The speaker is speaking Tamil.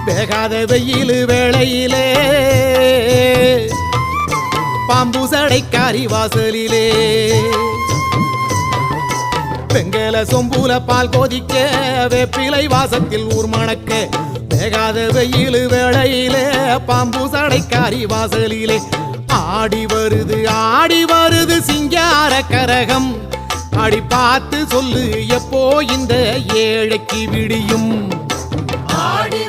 வேகாத வெயில் வேளையிலே பாம்பு சடைக்காரி வாசலிலே வெங்கல சொம்புல பால் கொதிக்க வேப்பிலை வாசத்தில் ஊர் மணக்க வேகாத வெயில் வேளையிலே பாம்பு சடைக்காரி வாசலிலே ஆடி வருது சிங்கார கரகம் அடி பார்த்து சொல்லு எப்போ இந்த ஏழைக்கு விடியும் ஆடி